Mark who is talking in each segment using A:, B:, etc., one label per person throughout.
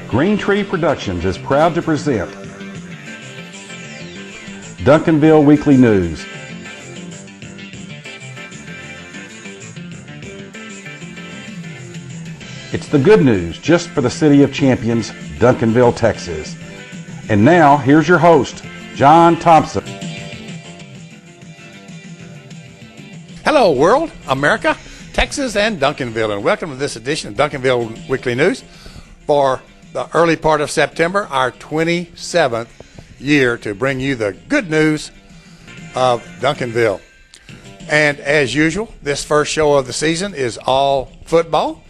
A: Green Tree Productions is proud to present Duncanville Weekly News. It's the good news just for the City of Champions, Duncanville, Texas. And now, here's your host, John Thompson.
B: Hello, world, America, Texas, and Duncanville, and welcome to this edition of Duncanville Weekly News for the early part of September, our 27th year to bring you the good news of Duncanville. And as usual, this first show of the season is all football.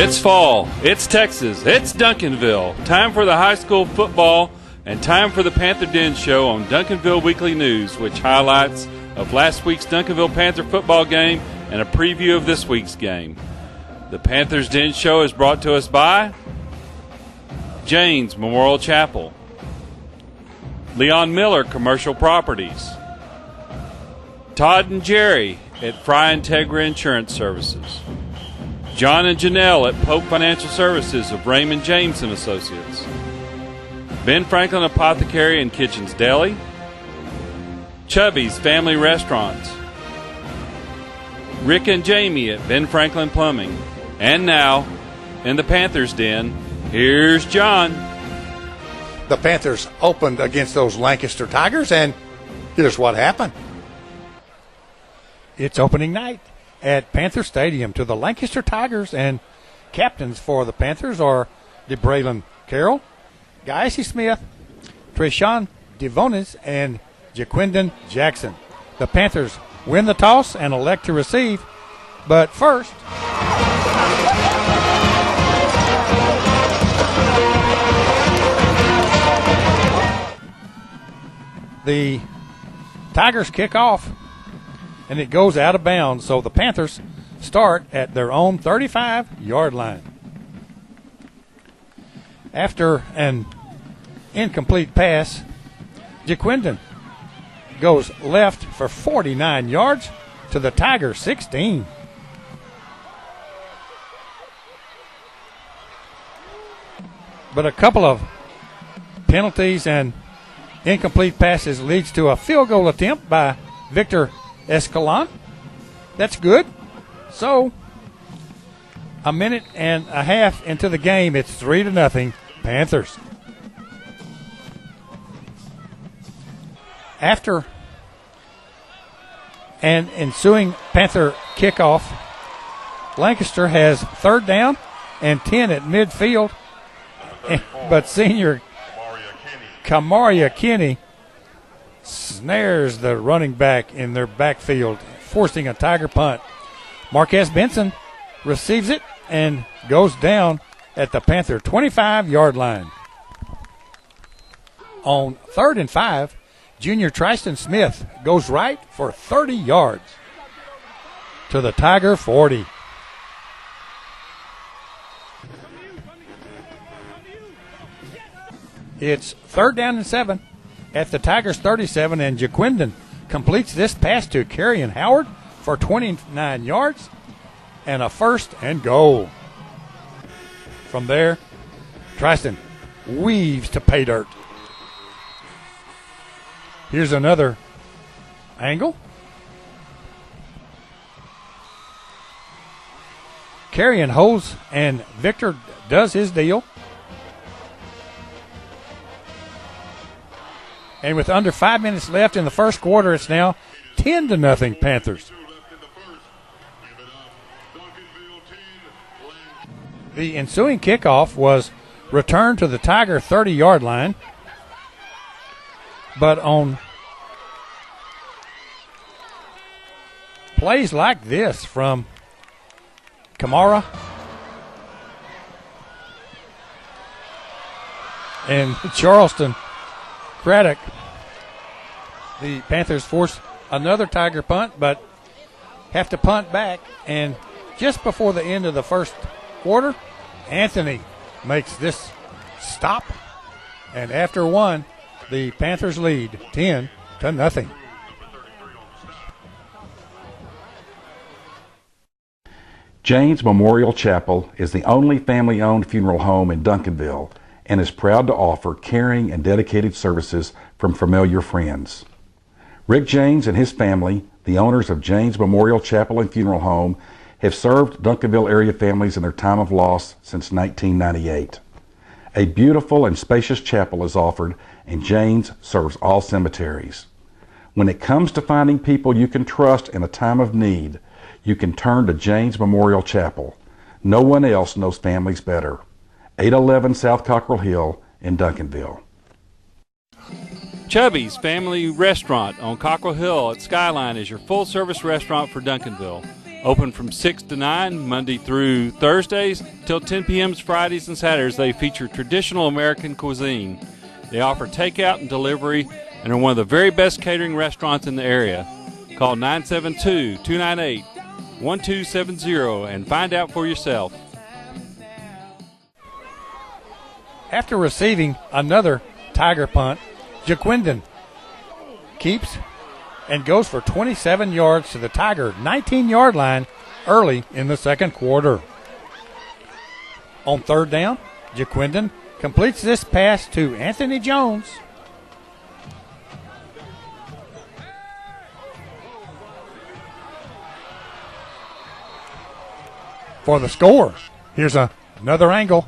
C: It's fall, it's Texas, it's Duncanville. Time for the high school football and time for the Panther Den Show on Duncanville Weekly News, which highlights of last week's Duncanville Panther football game and a preview of this week's game. The Panthers Den Show is brought to us by Jane's Memorial Chapel, Leon Miller Commercial Properties, Todd and Jerry at Fry Integra Insurance Services, John and Janelle at Pope Financial Services of Raymond James and Associates, Ben Franklin Apothecary and Kitchens Deli, Chubby's Family Restaurants, Rick and Jamie at Ben Franklin Plumbing. And now, in the Panthers Den, here's John.
B: The Panthers opened against those Lancaster Tigers, and here's what happened. It's opening night at Panther Stadium to the Lancaster Tigers, and captains for the Panthers are DeBraylon Carroll, Guy Smith, Treshawn Devonis, and Jaquindon Jackson. The Panthers win the toss and elect to receive, but first, the Tigers kick off, and it goes out of bounds, so the Panthers start at their own 35-yard line. After an incomplete pass, Jaquindon goes left for 49 yards to the Tigers' 16. But a couple of penalties and incomplete passes leads to a field goal attempt by Victor Escalon. That's good. So, a minute and a half into the game, it's 3-0 Panthers. After an ensuing Panther kickoff, Lancaster has 3rd down and 10 at midfield, but senior Kamaria Kinney snares the running back in their backfield, forcing a Tiger punt. Marquez Benson receives it and goes down at the Panther 25-yard line. On 3rd and 5, junior Tristan Smith goes right for 30 yards to the Tiger 40. It's 3rd down and 7 at the Tigers 37, and Jaquindon completes this pass to Kerrion Howard for 29 yards and a 1st and goal. From there, Tristan weaves to pay dirt. Here's another angle. Kerrion holds, and Victor does his deal. And with under 5 minutes left in the first quarter, it's now 10-0 Panthers. The ensuing kickoff was returned to the Tiger 30-yard line. But on plays like this from Kamara and Charleston Craddock, the Panthers force another Tiger punt, but have to punt back. And just before the end of the first quarter, Anthony makes this stop. And after one, the Panthers lead 10-0.
A: Jane's Memorial Chapel is the only family-owned funeral home in Duncanville and is proud to offer caring and dedicated services from familiar friends. Rick Janes and his family, the owners of Jane's Memorial Chapel and Funeral Home, have served Duncanville area families in their time of loss since 1998. A beautiful and spacious chapel is offered, and Jane's serves all cemeteries. When it comes to finding people you can trust in a time of need, you can turn to Jane's Memorial Chapel. No one else knows families better. 811 South Cockrell Hill in Duncanville.
C: Chubby's Family Restaurant on Cockrell Hill at Skyline is your full-service restaurant for Duncanville. Open from 6 to 9, Monday through Thursdays, till 10 p.m. Fridays and Saturdays. They feature traditional American cuisine. They offer takeout and delivery and are one of the very best catering restaurants in the area. Call 972-298-1270 and find out for yourself.
B: After receiving another Tiger punt, Jaquindon keeps and goes for 27 yards to the Tiger 19-yard line early in the second quarter. On third down, Jaquindon completes this pass to Anthony Jones. For the score, here's another angle.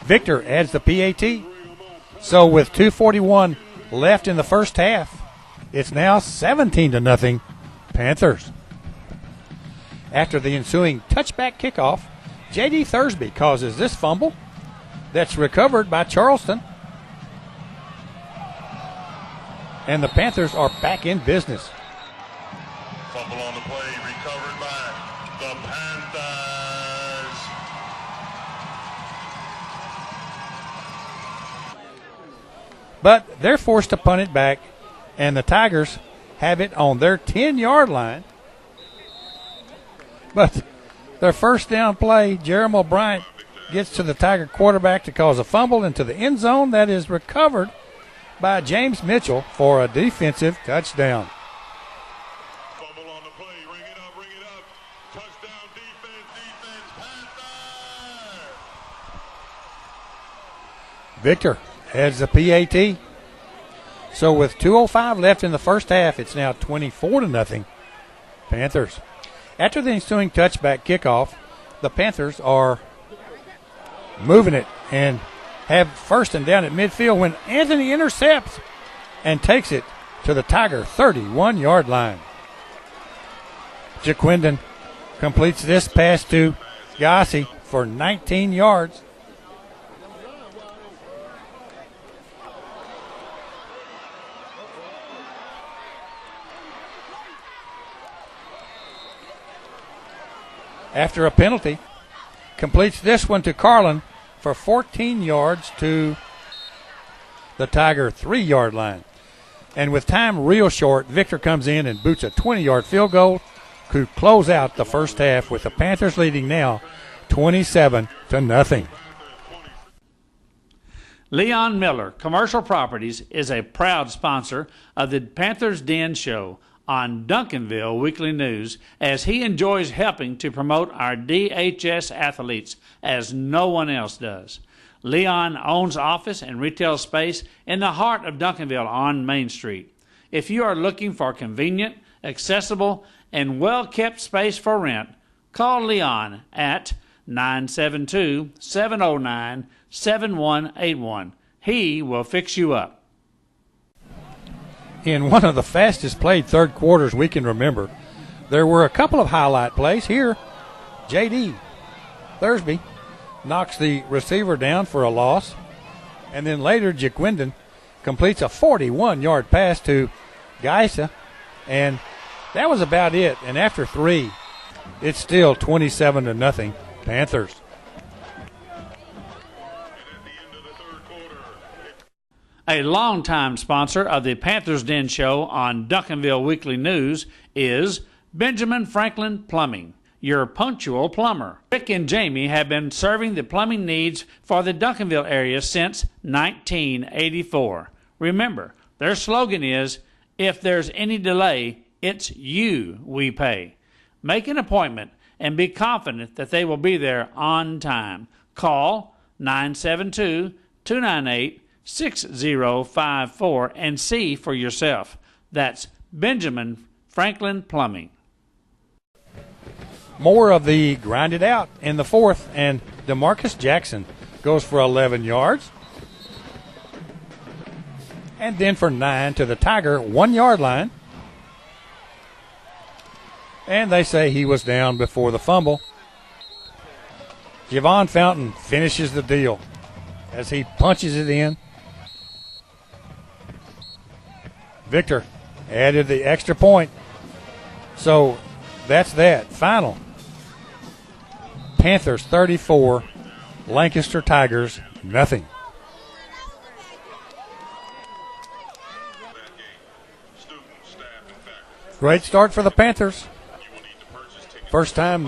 B: Victor adds the PAT. So with 2:41 left in the first half, it's now 17-0 Panthers. After the ensuing touchback kickoff, J.D. Thursby causes this fumble that's recovered by Charleston. And the Panthers are back in business.
D: Fumble on the play, recovered by the Panthers.
B: But they're forced to punt it back, and the Tigers have it on their 10-yard line. But their first down play, Jeremiah Bryant gets to the Tiger quarterback to cause a fumble into the end zone that is recovered by James Mitchell for a defensive touchdown.
D: Fumble on the play, ring it up. Touchdown defense, Panther.
B: Victor adds the PAT. So with 2:05 left in the first half, it's now 24-0 Panthers. After the ensuing touchback kickoff, the Panthers are moving it and have first and down at midfield when Anthony intercepts and takes it to the Tiger 31-yard line. Jaquindon completes this pass to Gassi for 19 yards. After a penalty, completes this one to Carlin for 14 yards to the Tiger 3-yard line. And with time real short, Victor comes in and boots a 20-yard field goal to close out the first half, with the Panthers leading now 27-0.
E: Leon Miller Commercial Properties is a proud sponsor of the Panthers Den Show on Duncanville Weekly News, as he enjoys helping to promote our DHS athletes as no one else does. Leon owns office and retail space in the heart of Duncanville on Main Street. If you are looking for convenient, accessible, and well-kept space for rent, call Leon at 972-709-7181. He will fix you up.
B: In one of the fastest played third quarters we can remember, there were a couple of highlight plays. Here, J.D. Thursby knocks the receiver down for a loss, and then later Jaquindon completes a 41-yard pass to Geisa, and that was about it. And after three, it's still 27-0 Panthers.
E: A longtime sponsor of the Panthers Den Show on Duncanville Weekly News is Benjamin Franklin Plumbing, your punctual plumber. Rick and Jamie have been serving the plumbing needs for the Duncanville area since 1984. Remember, their slogan is, if there's any delay, it's you we pay. Make an appointment and be confident that they will be there on time. Call 972-298-6054 and see for yourself. That's Benjamin Franklin Plumbing.
B: More of the grinded out in the fourth, and DeMarcus Jackson goes for 11 yards. And then for 9 to the Tiger 1 yard line. And they say he was down before the fumble. Javon Fountain finishes the deal as he punches it in. Victor added the extra point. So that's that. Final. Panthers 34, Lancaster Tigers nothing. Great start for the Panthers. First time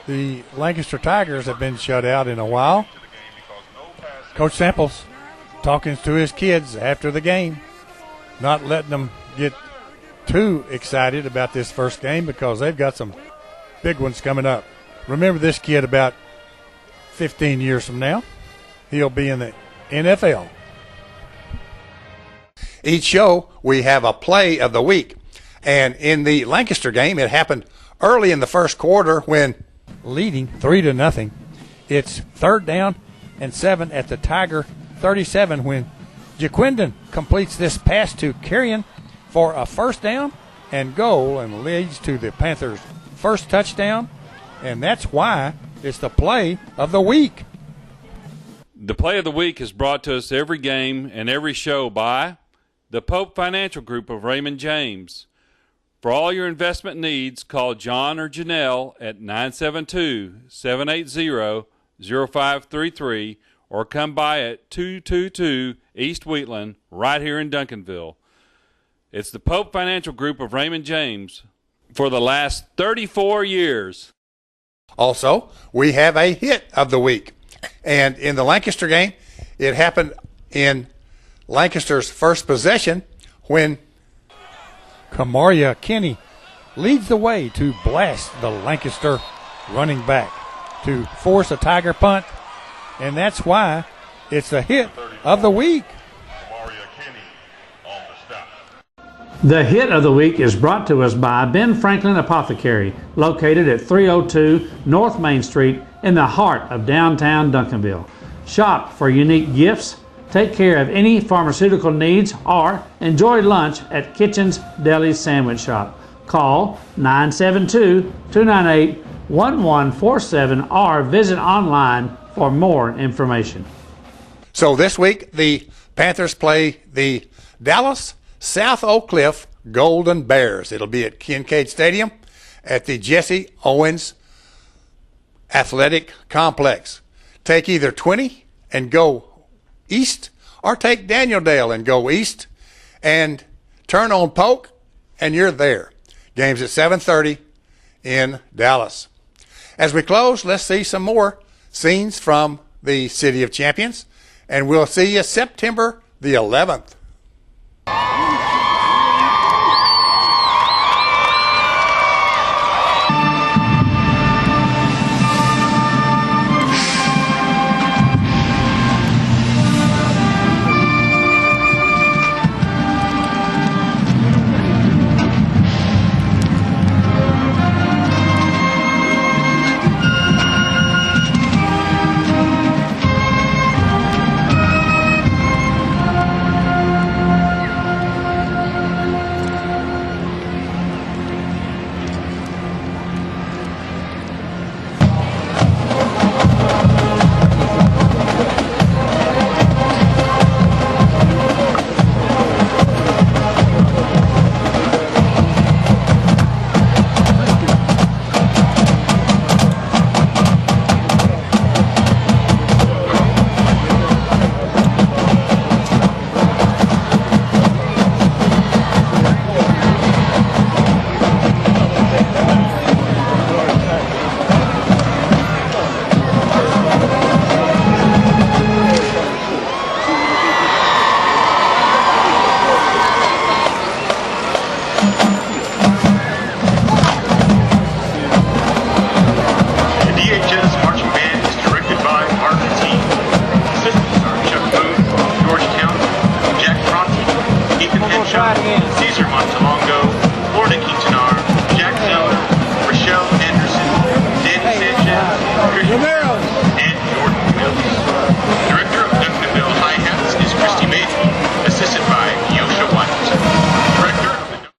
B: the Lancaster Tigers have been shut out in a while. Coach Samples talking to his kids after the game, not letting them get too excited about this first game because they've got some big ones coming up. Remember this kid about 15 years from now. He'll be in the NFL. Each show, we have a play of the week. And in the Lancaster game, it happened early in the first quarter when leading 3-0. It's 3rd down and 7 at the Tiger 37 when Jaquindon completes this pass to Carrion for a 1st down and goal and leads to the Panthers' first touchdown. And that's why it's the play of the week.
C: The play of the week is brought to us every game and every show by the Pope Financial Group of Raymond James. For all your investment needs, call John or Janelle at 972-780-0533 or come by at 222 East Wheatland right here in Duncanville. It's the Pope Financial Group of Raymond James for the last 34 years.
B: Also, we have a hit of the week. And in the Lancaster game, it happened in Lancaster's first possession when Kamaria Kinney leads the way to blast the Lancaster running back to force a Tiger punt. And that's why it's the hit of the week.
E: The hit of the week is brought to us by Ben Franklin Apothecary, located at 302 North Main Street in the heart of downtown Duncanville. Shop for unique gifts, take care of any pharmaceutical needs, or enjoy lunch at Kitchen's Deli Sandwich Shop. Call 972-298-1147 or visit online for more information.
B: So this week, the Panthers play the Dallas South Oak Cliff Golden Bears. It'll be at Kincaid Stadium at the Jesse Owens Athletic Complex. Take either 20 and go east, or take Daniel-Dale and go east, and turn on Polk, and you're there. Game's at 7:30 in Dallas. As we close, let's see some more scenes from the City of Champions, and we'll see you September the 11th.
F: right hand.
G: Caesar Montalban.